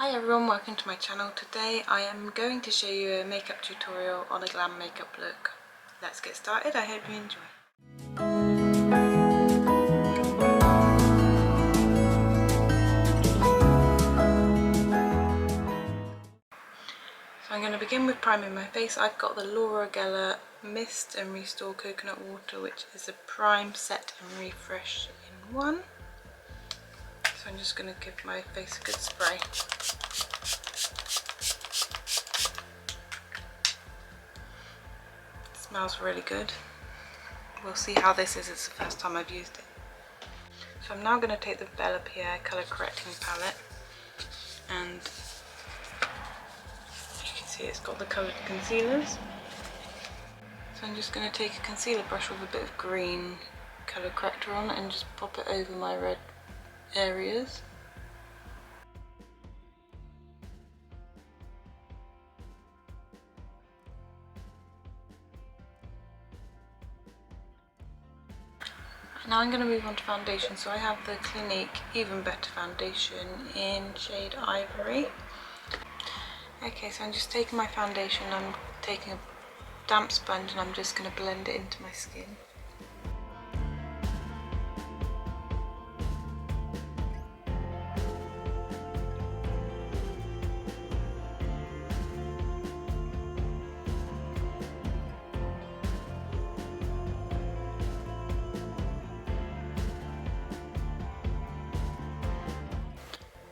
Hi everyone, welcome to my channel. Today I am going to show you a makeup tutorial on a glam makeup look. Let's get started, I hope you enjoy. So I'm going to begin with priming my face. I've got the Laura Geller Mist and Restore Coconut Water, which is a prime, set and refresh in one. So I'm just going to give my face a good spray. Smells really good. We'll see how this is. It's the first time I've used it. So I'm now going to take the Bellapierre colour correcting palette, and as you can see it's got the coloured concealers. So I'm just going to take a concealer brush with a bit of green colour corrector on and just pop it over my red areas. Now I'm going to move on to foundation. So I have the Clinique Even Better foundation in shade Ivory. Okay, so I'm just taking my foundation, I'm taking a damp sponge and I'm just going to blend it into my skin.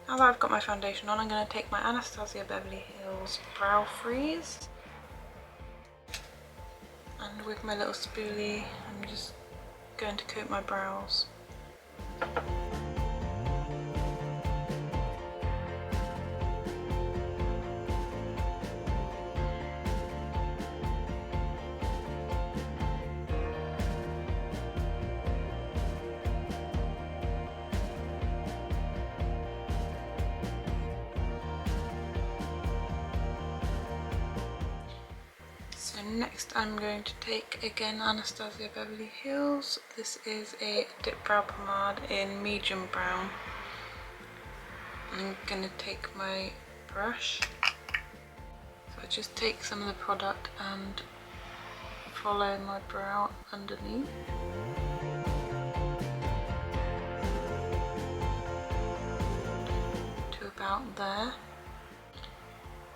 Now that I've got my foundation on, I'm going to take my Anastasia Beverly Hills Brow Freeze, and with my little spoolie I'm just going to coat my brows. So next I'm going to take again Anastasia Beverly Hills. This is a Dipbrow pomade in medium brown. I'm going to take my brush. So I just take some of the product and follow my brow underneath. To about there.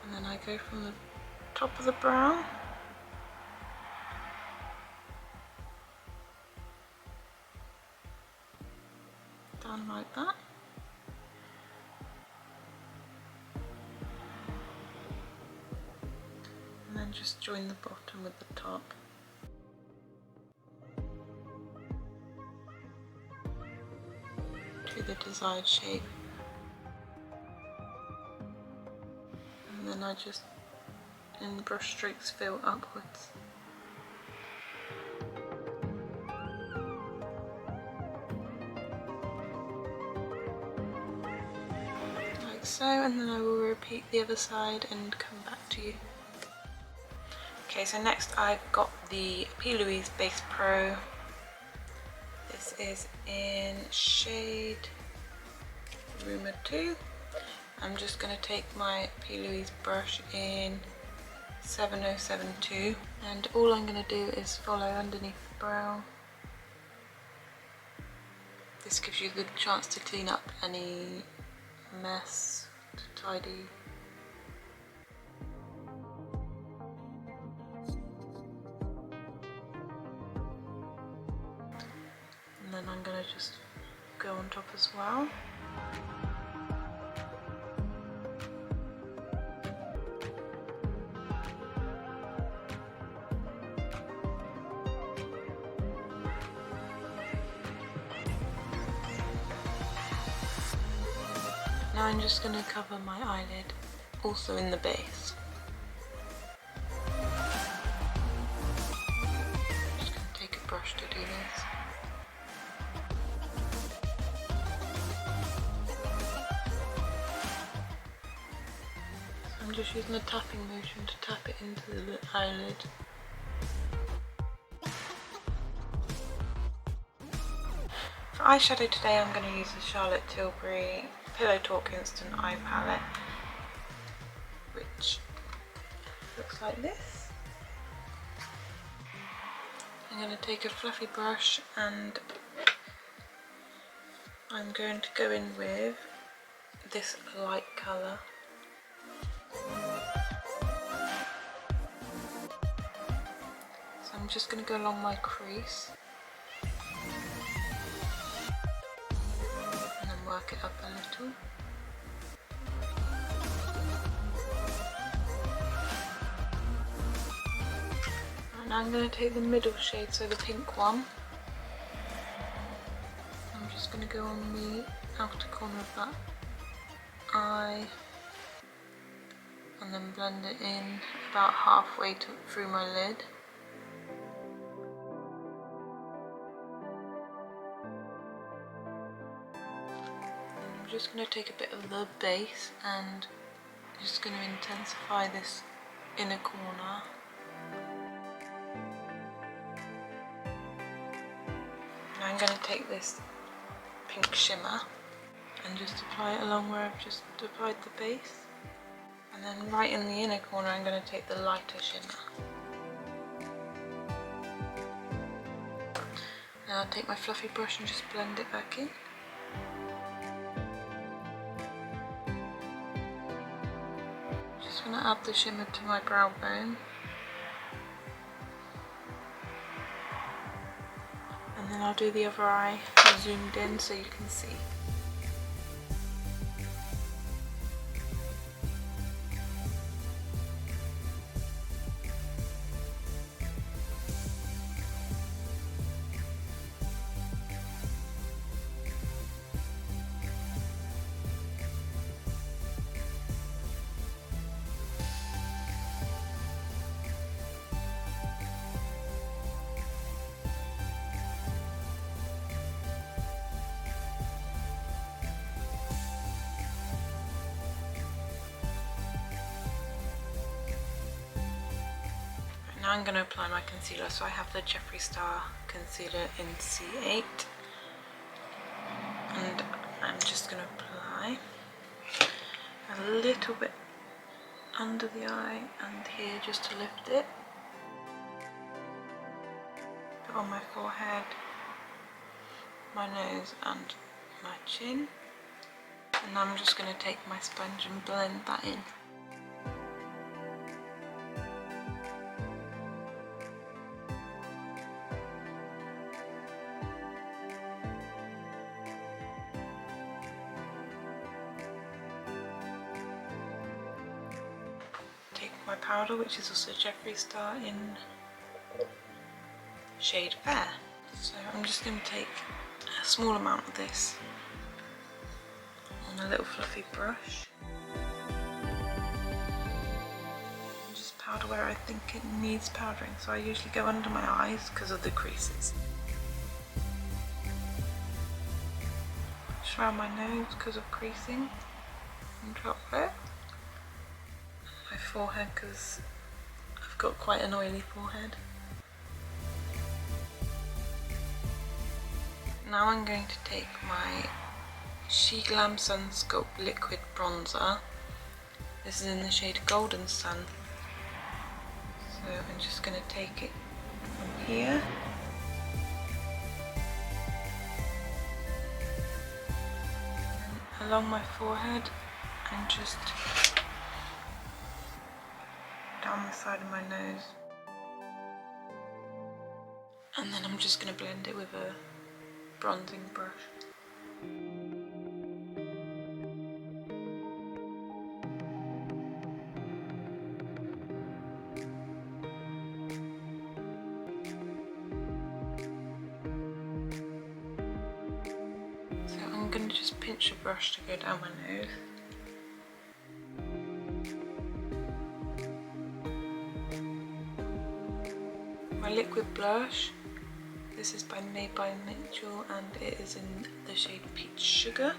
And then I go from the top of the brow down like that. And then just join the bottom with the top. To the desired shape. And then I just, in brush strokes, fill upwards. Like so, and then I will repeat the other side and come back to you. Okay, so next I've got the Plouise Base Pro. This is in shade Rumour 2. I'm just going to take my Plouise brush in 7072 and all I'm going to do is follow underneath the brow. This gives you the chance to clean up any mess, to tidy. And then I'm going to just go on top as well. Now I'm just going to cover my eyelid, also in the base. I'm just going to take a brush to do this. So I'm just using a tapping motion to tap it into the eyelid. For eyeshadow today I'm going to use the Tilbury Pillow Talk Instant Eye Palette, which looks like this. I'm going to take a fluffy brush and I'm going to go in with this light colour. So I'm just going to go along my crease and then work it up a little. And I'm going to take the middle shade, so the pink one. I'm just going to go on the outer corner of that eye and then blend it in about halfway through my lid. I'm just going to take a bit of the base and just going to intensify this inner corner. Now I'm going to take this pink shimmer and just apply it along where I've just applied the base. And then right in the inner corner I'm going to take the lighter shimmer. Now I'll take my fluffy brush and just blend it back in. Just want to add the shimmer to my brow bone. And then I'll do the other eye zoomed in so you can see. Now I'm going to apply my concealer, so I have the Jeffree Star Concealer in C8 and I'm just going to apply a little bit under the eye and here just to lift it, put on my forehead, my nose and my chin, and now I'm just going to take my sponge and blend that in. My powder, which is also Jeffree Star in shade Fair. So I'm just going to take a small amount of this on a little fluffy brush and just powder where I think it needs powdering. So I usually go under my eyes because of the creases. Just around my nose because of creasing and chocolate. My forehead because I've got quite an oily forehead. Now I'm going to take my Sheglam Sun Sculpt Liquid Bronzer. This is in the shade Golden Sun. So I'm just going to take it from here. And along my forehead and just down the side of my nose, and then I'm just going to blend it with a bronzing brush. So I'm going to just pinch a brush to go down my nose. My liquid blush, this is Made by Mitchell and it is in the shade Peach Sugar.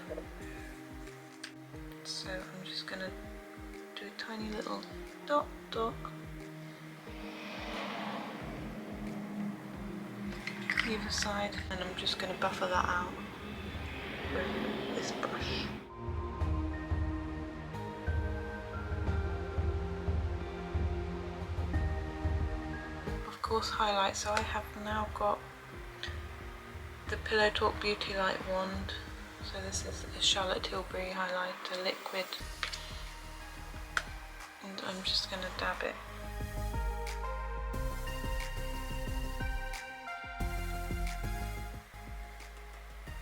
So I'm just going to do a tiny little dot. Either side, and I'm just going to buffer that out with this brush. course highlight. So I have now got the Pillow Talk Beauty Light wand. So this is a Charlotte Tilbury highlighter liquid, and I'm just going to dab it.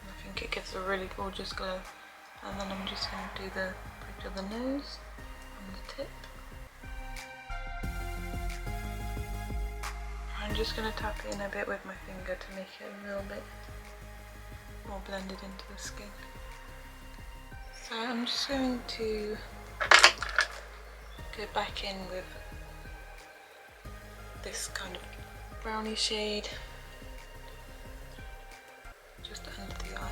I think it gives a really gorgeous glow. And then I'm just going to do the bridge of the nose and the tip. I'm just going to tap it in a bit with my finger to make it a little bit more blended into the skin. So I'm just going to go back in with this kind of brownie shade just under the eye.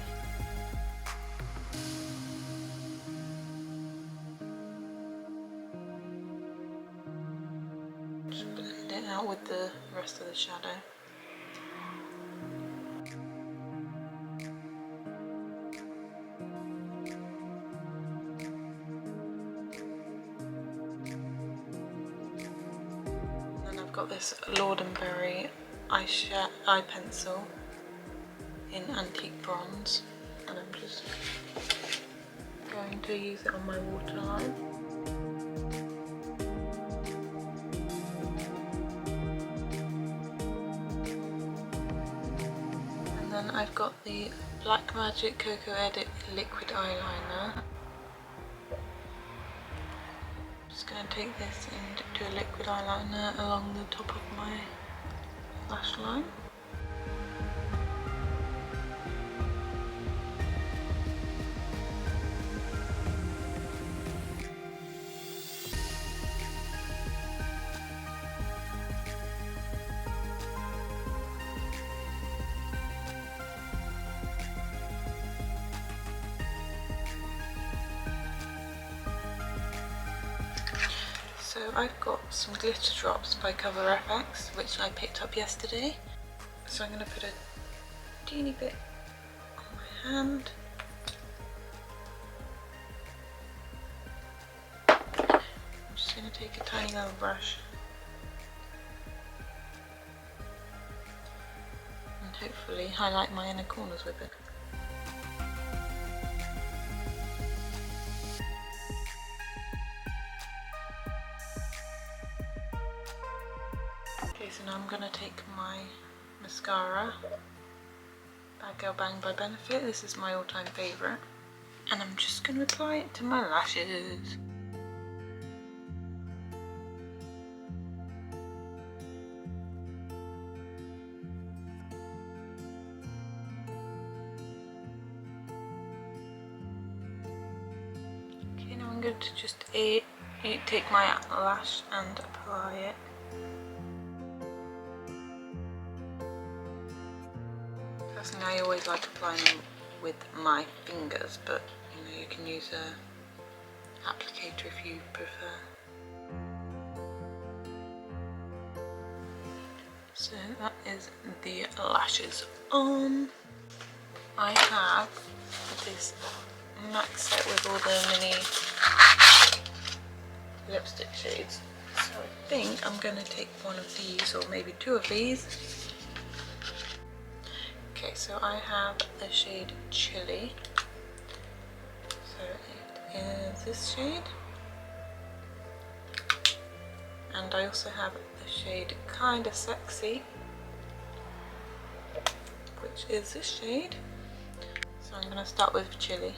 Just blend it out with the rest of the shadow. Got this Lord & Berry eye pencil in antique bronze, and I'm just going to use it on my waterline. And then I've got the Black Magic Cocoa Edit liquid eyeliner. Just going to take this and do a liquid eyeliner along the top of my lash line. So I've got some glitter drops by FilmoraX, which I picked up yesterday. So I'm going to put a teeny bit on my hand. I'm just going to take a tiny little brush and hopefully highlight my inner corners with it. Okay, so now I'm going to take my mascara, BadGal Bang by Benefit. This is my all-time favourite. And I'm just going to apply it to my lashes. Okay, now I'm going to just take my lash and apply it. Personally, I always like applying them with my fingers, but you know, you can use a applicator if you prefer. So that is the lashes on. I have this max set with all the mini lipstick shades. So I think I'm going to take one of these, or maybe two of these. Okay, so I have the shade Chili. So it is this shade. And I also have the shade Kinda Sexy, which is this shade. So I'm going to start with Chili.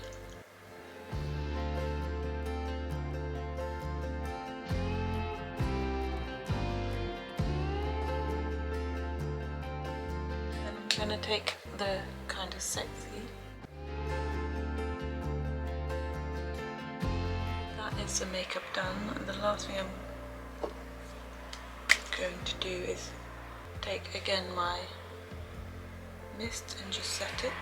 I'm going to take the Kinda Sexy. That is the makeup done. The last thing I'm going to do is take again my mist and just set it.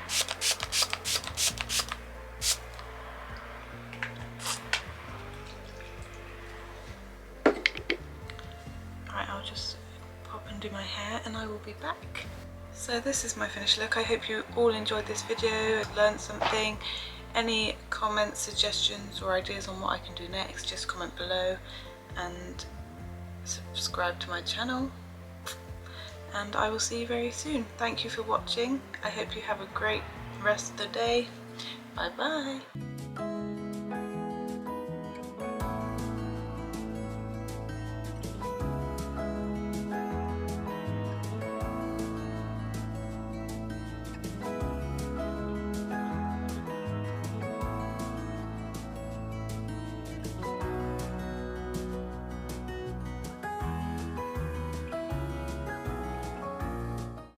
Alright, I'll just pop and do my hair and I will be back. So this is my finished look. I hope you all enjoyed this video, learned something. Any comments, suggestions or ideas on what I can do next, just comment below and subscribe to my channel. and I will see you very soon. Thank you for watching. I hope you have a great rest of the day. Bye bye.